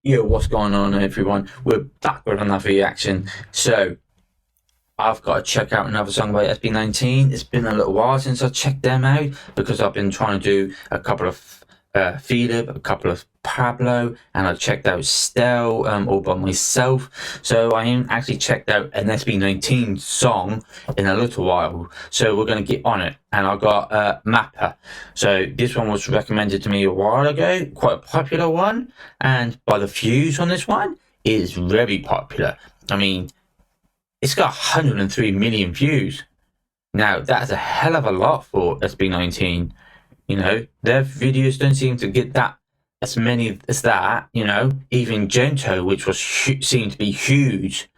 Yo, what's going on, everyone? We're back with another reaction. So, I've got to check out another song by Sb19. It's been a little while since I checked them out because I've been trying to do a couple of Philip, a couple of Pablo, and I checked out Stell all by myself. So I ain't actually checked out an Sb19 song in a little while. So we're going to get on it. And I got MAPA. So this one was recommended to me a while ago, quite a popular one. And by the views on this one, it is very popular. I mean, it's got 103 million views. Now, that's a hell of a lot for Sb19. You know, their videos don't seem to get that as many as that. You know, even Gento, which was seemed to be huge,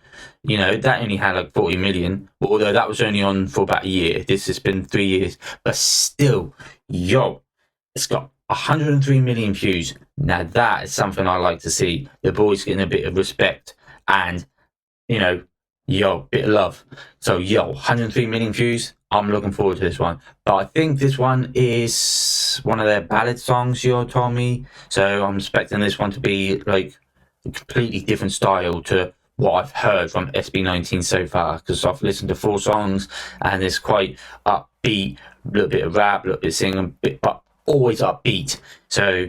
you know, that only had like 40 million. Although that was only on for about a year. This has been 3 years, but still, yo, it's got 103 million views. Now that is something I like to see. The boys getting a bit of respect and, you know, yo, bit of love. So yo, 103 million views. I'm looking forward to this one. But I think this one is one of their ballad songs, you told me. So I'm expecting this one to be like a completely different style to what I've heard from Sb19 so far. Because I've listened to 4 songs and it's quite upbeat, a little bit of rap, a little bit of singing, but always upbeat. So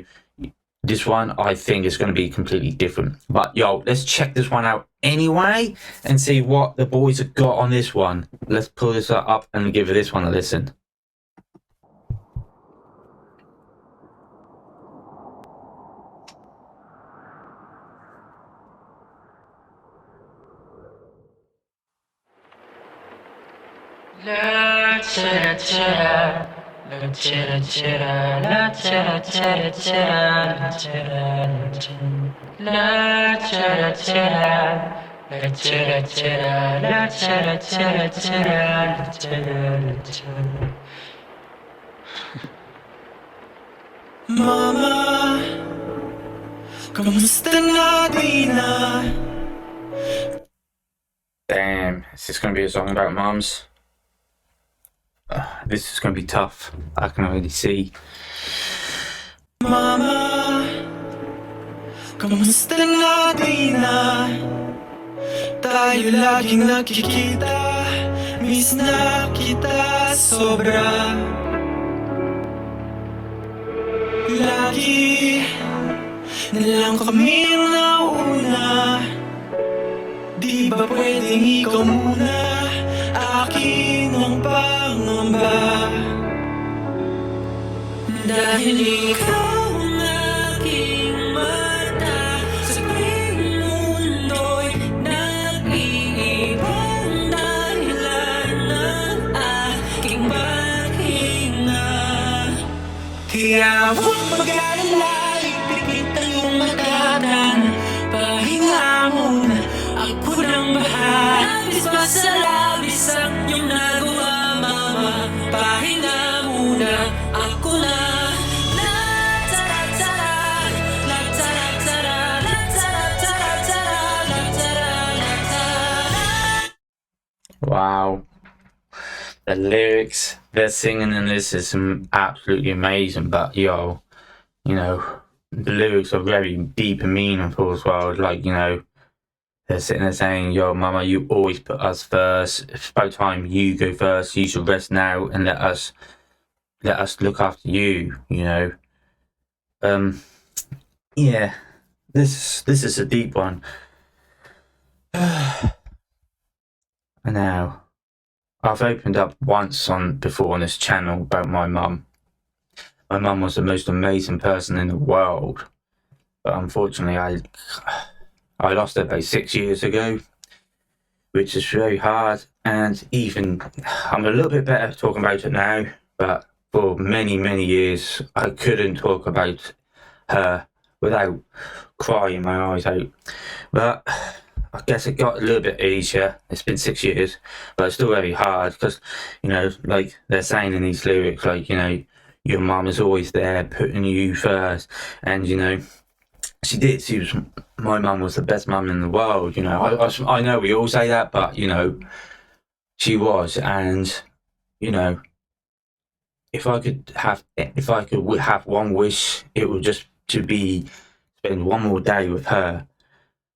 this one I think is going to be completely different. But yo, let's check this one out anyway and see what the boys have got on this one. Let's pull this up and give this one a listen. La chera chera, la chera chera, la chera chera chera, la chera la chera chera, la chera chera, la chera chera chera, la chera. Mama, kamusta na di na? Damn, is this going to be a song about mums? This is going to be tough. I can already see. Mama, kamusta na di na? Tayo laging nakikita, miss na kita sobra. Lagi na lang kami nauna. Di ba pwedeng ikaw muna? Akin ang pangamba. Dahil ikaw ang aking mata, sa tuwing mundo'y nag-iibang dahilan ng aking paghinga. Kaya huwag mag-alala, ipikit ang iyong matagan. Pahinga muna, ako nang bahala. Labis pa sa labis ang iyong nagawa, mama. Pahinga muna, ako na. La tara-tara, la tara-tara, la tara-tara-tara, la tara-tara. Wow. The lyrics they're singing in this is absolutely amazing, but yo, you know, the lyrics are very deep and meaningful as well. Like, you know, they're sitting there saying, yo, mama, you always put us first. It's about time you go first. You should rest now and let us look after you, you know. Yeah, this is a deep one. Now, I've opened up once before on this channel about my mum. My mum was the most amazing person in the world, but unfortunately I lost her about 6 years ago, which is very hard. And even I'm a little bit better talking about it now, but for many years I couldn't talk about her without crying my eyes out. But I guess it got a little bit easier. It's been 6 years, but it's still very hard because, you know, like they're saying in these lyrics, like, you know, your mum is always there putting you first. And, you know, she did. My mum was the best mum in the world, you know. I know we all say that, but, you know, she was. And, you know, if I could have one wish, it would just to be spend one more day with her.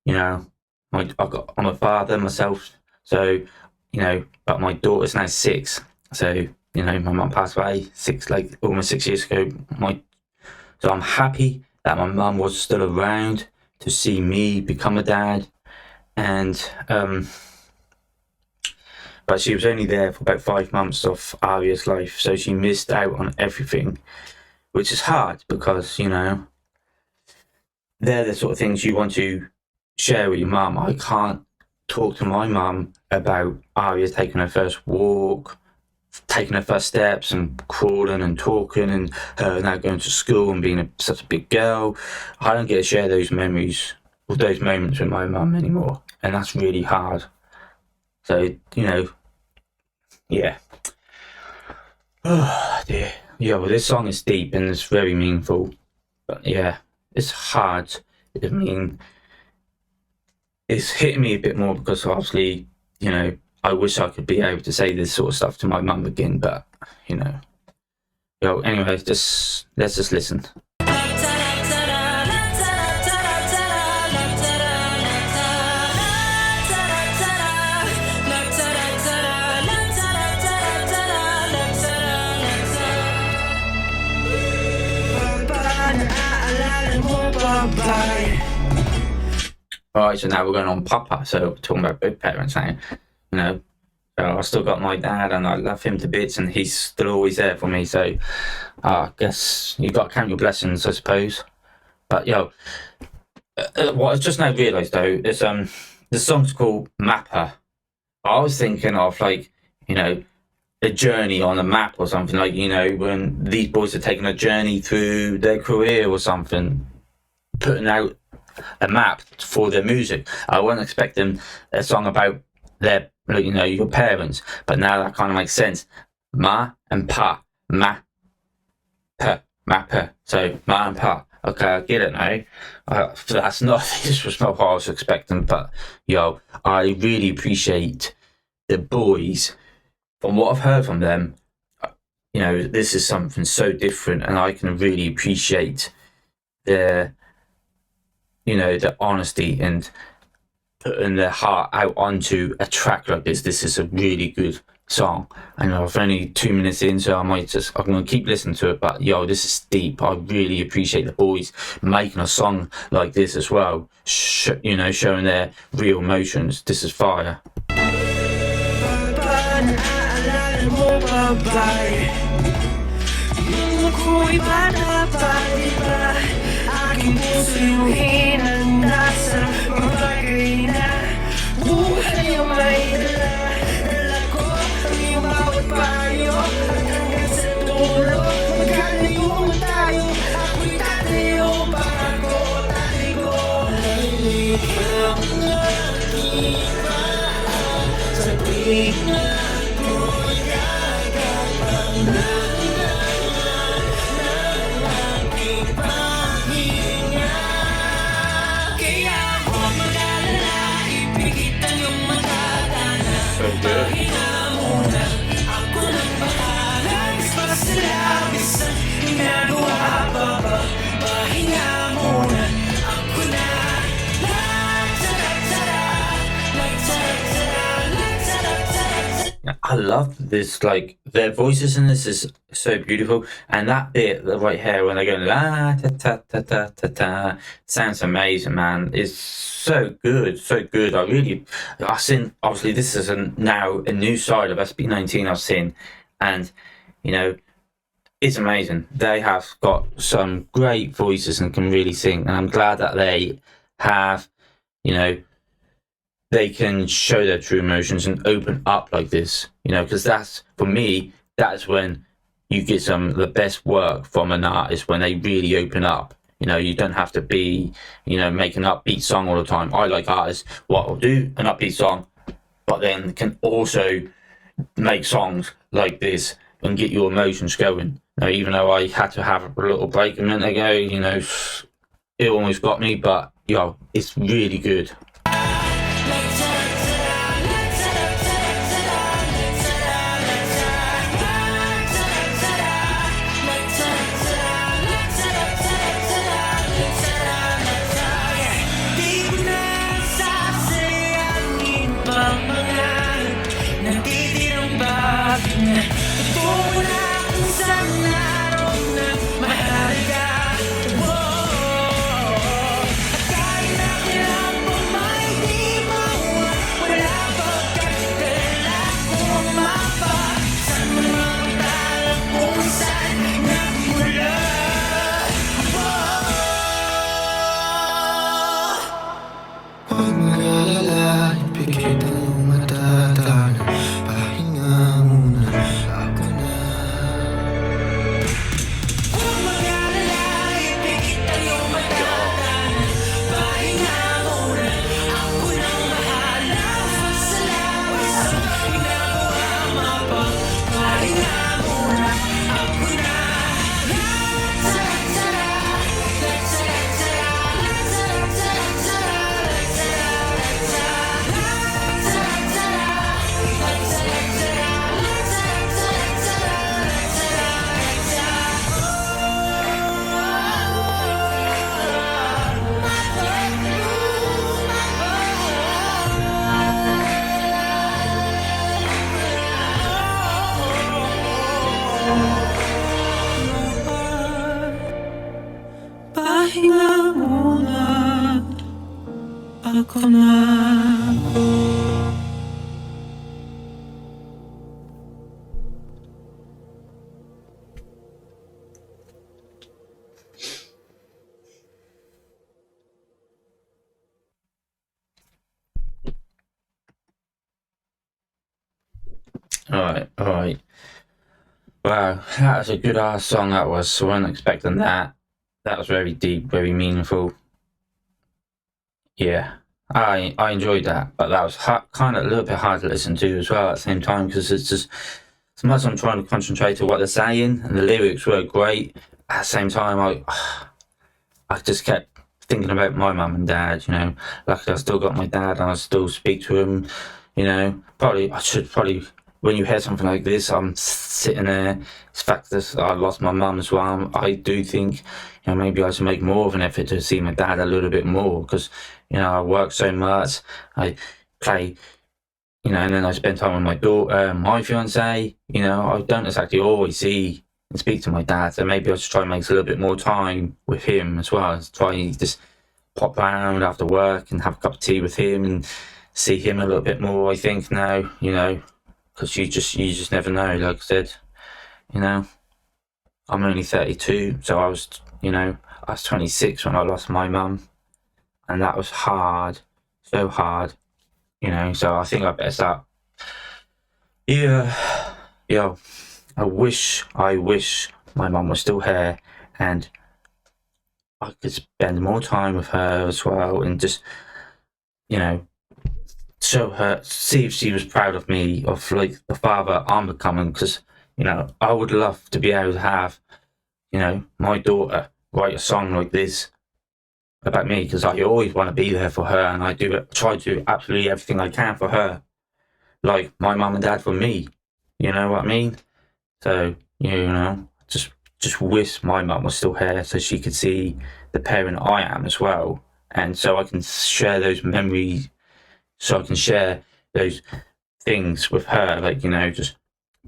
You know, I'm a father myself, so but my daughter's now 6. So my mum passed away almost 6 years ago. So I'm happy that my mum was still around to see me become a dad, and but she was only there for about 5 months of Arya's life, so she missed out on everything, which is hard because they're the sort of things you want to share with your mum. I can't talk to my mum about Arya taking her first walk, taking her first steps, and crawling and talking, and her now going to school and being such a big girl. I don't get to share those memories or those moments with my mum anymore, and that's really hard. So yeah. Oh dear. Yeah, well, this song is deep and it's very meaningful, but yeah, it's hard. I mean, it's hitting me a bit more because obviously, I wish I could be able to say this sort of stuff to my mum again, but anyway, let's just listen. Alright, so now we're going on Papa, so we're talking about both parents now, so I still got my dad and I love him to bits and he's still always there for me, so I guess you got to count your blessings, I suppose. But what I just now realised though is the song's called MAPA. I was thinking of a journey on a map or something, when these boys are taking a journey through their career or something, putting out a map for their music. I wasn't expecting a song about their, your parents, but now that kind of makes sense. Ma and Pa, MAPA. So Ma and Pa. Okay, I get it now. This was not what I was expecting, but I really appreciate the boys. From what I've heard from them, this is something so different, and I can really appreciate their the honesty and putting their heart out onto a track like this. This is a really good song. I know I've only 2 minutes in, so I'm going to keep listening to it, but this is deep. I really appreciate the boys making a song like this as well, showing their real emotions. This is fire. Aking puso yung hinanda sa mga bagay na buhay ang may dala. Dala ko ang iyong bawat payo at hanggang sa dulo magkalayo tayo. Ako'y tatayo bago tayo nalilikang nag-iba sa bigla ko'y gagapang na I love this, their voices in this is so beautiful, and that bit right here when they go la ta ta ta ta ta ta sounds amazing, man. It's so good, so good. I've seen, obviously this is now a new side of Sb19 I've seen, and it's amazing. They have got some great voices and can really sing, and I'm glad that they have, they can show their true emotions and open up like this, because that's, for me, that's when you get some of the best work from an artist, when they really open up. You don't have to be, make an upbeat song all the time. I like artists what will do an upbeat song, but then can also make songs like this and get your emotions going. Even though I had to have a little break a minute ago, it almost got me, but it's really good. Totoo na kung saan naroon ng mahalaga. At kahit na kailan pa may di mauwa, wala pagkakala kung mapa sa mga tala kung saan nagmula. Huwag mag-alala, ipikit ang iyong mata, tahanan, pahinga muna, ako na. Huwag mag-alala, ipikit ang iyong mata, tahanan, pahinga muna. Ako nang bahala sa lawas ang ginagawa, mapa. Pahinga muna, ako na. Pahinga muna, ako na. All right. Wow, that was a good ass song. That was. I wasn't expecting that. That was very deep, very meaningful. Yeah, I enjoyed that, but that was kind of a little bit hard to listen to as well at the same time, because it's just sometimes I'm trying to concentrate on what they're saying, and the lyrics were great. At the same time, I just kept thinking about my mum and dad. You know, luckily I still got my dad, and I still speak to him. You know, I should when you hear something like this, I'm sitting there. It's the fact that I lost my mum as well. I do think, you know, maybe I should make more of an effort to see my dad a little bit more, because, you know, I work so much. I play, you know, and then I spend time with my daughter, my fiance. You know, I don't exactly always see and speak to my dad, so maybe I should try and make a little bit more time with him as well. Try and just pop around after work and have a cup of tea with him and see him a little bit more. I think now, you know, because you just never know. Like I said, you know, I'm only 32, so I was 26 when I lost my mum, and that was hard, so hard, you know. So I think I better start. Yeah, I wish my mum was still here, and I could spend more time with her as well, and just, you know, show her, see if she was proud of me, of like the father I'm becoming. Because, you know, I would love to be able to have, you know, my daughter write a song like this about me, because I always want to be there for her, and I try to do absolutely everything I can for her, like my mum and dad for me. You know what I mean? So, you know, just wish my mum was still here, so she could see the parent I am as well, and so I can share those memories. So I can share those things with her, like, you know, just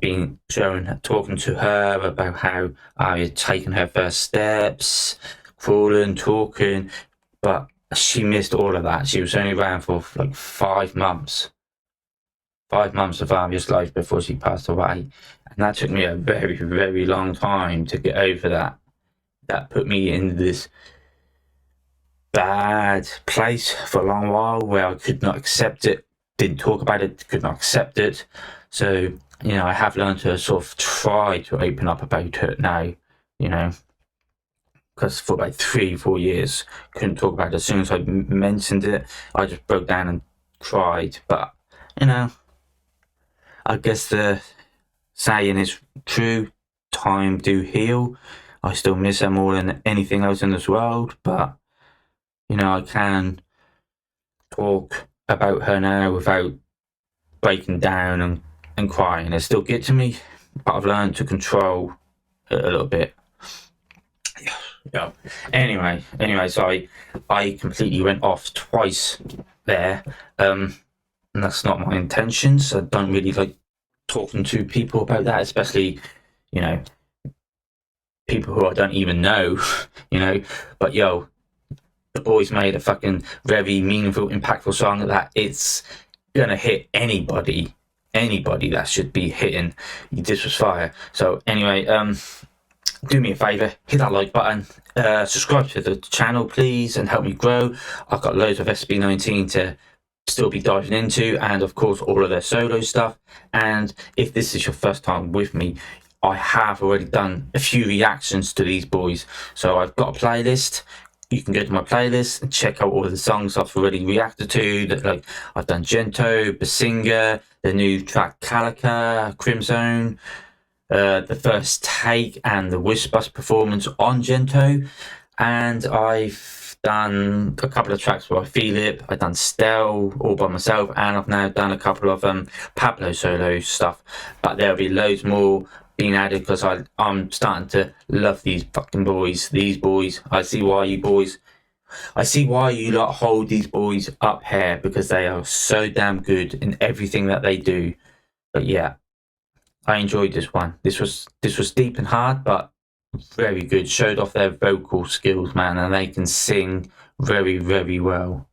talking to her about how I had taken her first steps, crawling, talking, but she missed all of that. She was only around for like 5 months. 5 months of Arya's life before she passed away. And that took me a very, very long time to get over that. That put me in this bad place for a long while where I could not accept it, didn't talk about it, could not accept it. So, you know, I have learned to sort of try to open up about it now, you know, because for about 3-4 years, couldn't talk about it. As soon as I mentioned it, I just broke down and cried. But, you know, I guess the saying is true, time do heal. I still miss her more than anything else in this world, but, you know, I can talk about her now without breaking down and crying. It still gets to me, but I've learned to control it a little bit. Yeah. Anyway, so I completely went off twice there. And that's not my intentions. I don't really like talking to people about that, especially, you know, people who I don't even know, you know. But yo, the boys made a fucking very meaningful, impactful song that it's gonna hit anybody that should be hitting. This was fire. So anyway, do me a favor, hit that like button, subscribe to the channel please, and help me grow. I've got loads of Sb19 to still be diving into, and of course all of their solo stuff. And if this is your first time with me, I have already done a few reactions to these boys, so I've got a playlist. You can go to my playlist and check out all of the songs I've already reacted to. That, like, I've done Gento, Basinga, the new track Calica, Crimson, the first take, and the Whispers performance on Gento. And I've done a couple of tracks where I feel it. I've done Stell all by myself, and I've now done a couple of Pablo solo stuff. But there'll be loads more being added because I'm starting to love these fucking boys. These boys, I see why you lot hold these boys up here, because they are so damn good in everything that they do. But yeah, I enjoyed this one. This was deep and hard, but very good. Showed off their vocal skills, man, and they can sing very, very well.